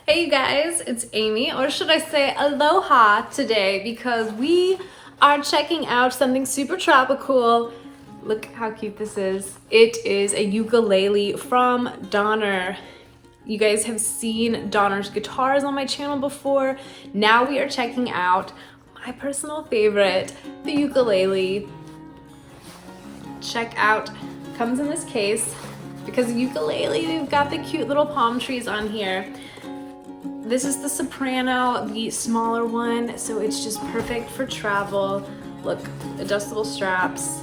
Hey you guys, it's Amy, or should I say aloha today, because we are checking out something super tropical. Look how cute this is. It is a ukulele from Donner. You guys have seen Donner's guitars on my channel before. Now we are checking out my personal favorite, the ukulele. Check out, comes in this case. Because the ukulele, we've got the cute little palm trees on here. This is the Soprano, the smaller one, so it's just perfect for travel. Look, adjustable straps.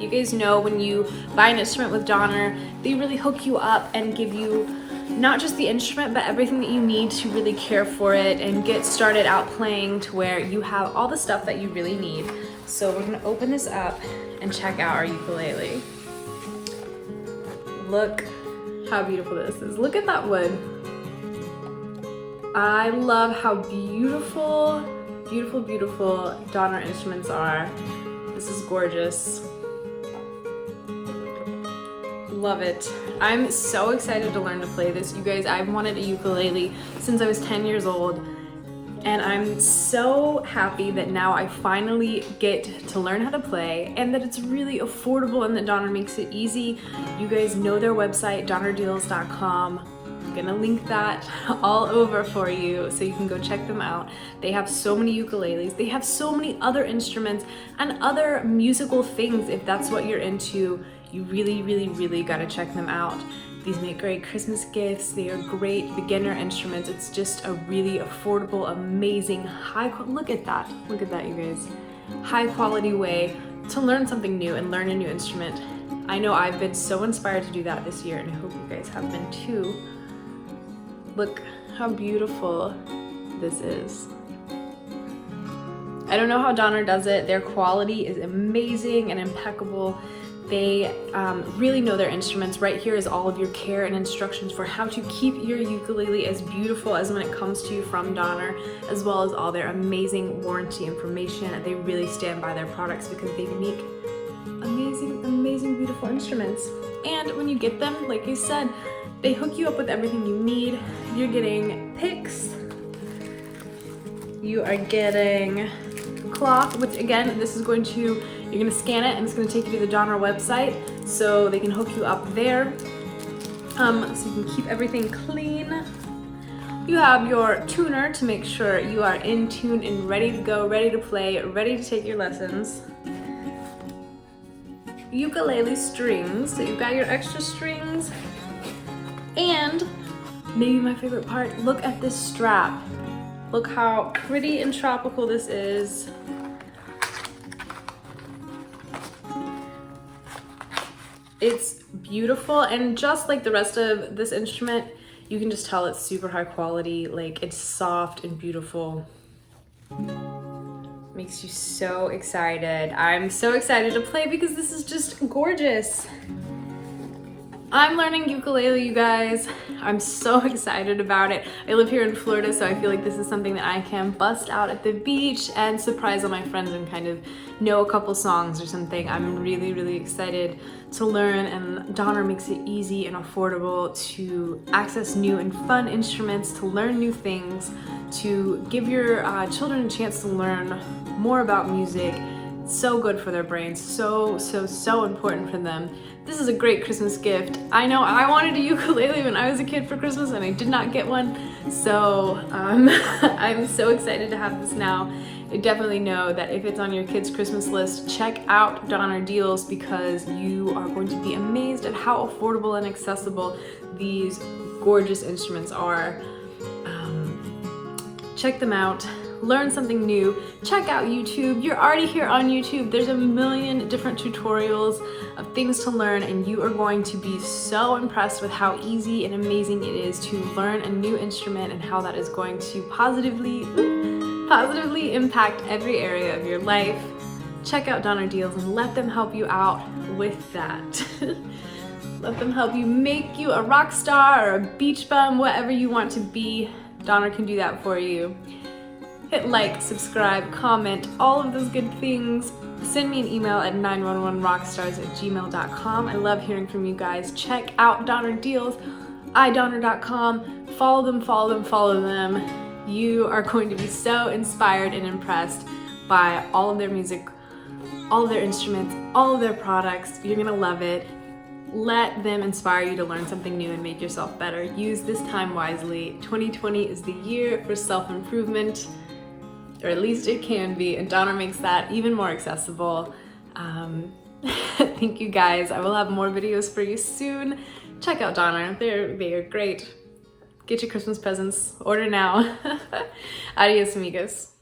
You guys know when you buy an instrument with Donner, they really hook you up and give you not just the instrument, but everything that you need to really care for it and get started out playing, to where you have all the stuff that you really need. So we're gonna open this up and check out our ukulele. Look how beautiful this is. Look at that wood. I love how beautiful, beautiful, beautiful Donner instruments are. This is gorgeous. Love it. I'm so excited to learn to play this. You guys, I've wanted a ukulele since I was 10 years old, and I'm so happy that now I finally get to learn how to play, and that it's really affordable, and that Donner makes it easy. You guys know their website, donnerdeals.com. I'm gonna link that all over for you so you can go check them out. They have so many ukuleles. They have so many other instruments and other musical things. If that's what you're into, you really, really, really gotta check them out. These make great Christmas gifts. They are great beginner instruments. It's just a really affordable, amazing, look at that, you guys. High quality way to learn something new and learn a new instrument. I know I've been so inspired to do that this year, and I hope you guys have been too. Look how beautiful this is. I don't know how Donner does it. Their quality is amazing and impeccable. They really know their instruments. Right here is all of your care and instructions for how to keep your ukulele as beautiful as when it comes to you from Donner, as well as all their amazing warranty information. They really stand by their products because they make amazing, amazing, beautiful instruments. And when you get them, like I said, they hook you up with everything you need. You're getting picks. You are getting cloth, which again, this is going to, you're gonna scan it and it's gonna take you to the Donner website so they can hook you up there. So you can keep everything clean. You have your tuner to make sure you are in tune and ready to go, ready to play, ready to take your lessons. Ukulele strings, so you've got your extra strings. And maybe my favorite part, look at this strap. Look how pretty and tropical this is. It's beautiful, and just like the rest of this instrument, you can just tell it's super high quality. Like, it's soft and beautiful. Makes you so excited. I'm so excited to play because this is just gorgeous. I'm learning ukulele, you guys. I'm so excited about it. I live here in Florida, so I feel like this is something that I can bust out at the beach and surprise all my friends and kind of know a couple songs or something. I'm really, really excited to learn, and Donner makes it easy and affordable to access new and fun instruments, to learn new things, to give your children a chance to learn more about music. So good for their brains, so important for them. This is a great Christmas gift. I know I wanted a ukulele when I was a kid for Christmas and I did not get one, so I'm so excited to have this now. I definitely know that if it's on your kids' Christmas list, check out Donner Deals, because you are going to be amazed at how affordable and accessible these gorgeous instruments are. Check them out. Learn something new. Check out YouTube. You're already here on YouTube. There's a million different tutorials of things to learn, and you are going to be so impressed with how easy and amazing it is to learn a new instrument, and how that is going to positively impact every area of your life. Check out Donner Deals and let them help you out with that. Let them help you make you a rock star or a beach bum, whatever you want to be. Donner can do that for you. Hit like, subscribe, comment, all of those good things. Send me an email at 911rockstars@gmail.com. I love hearing from you guys. Check out Donner Deals. idonner.com. Follow them, follow them, follow them. You are going to be so inspired and impressed by all of their music, all of their instruments, all of their products. You're gonna love it. Let them inspire you to learn something new and make yourself better. Use this time wisely. 2020 is the year for self-improvement, or at least it can be, and Donner makes that even more accessible. Thank you guys. I will have more videos for you soon. Check out Donner. They're great. Get your Christmas presents. Order now. Adios, amigos.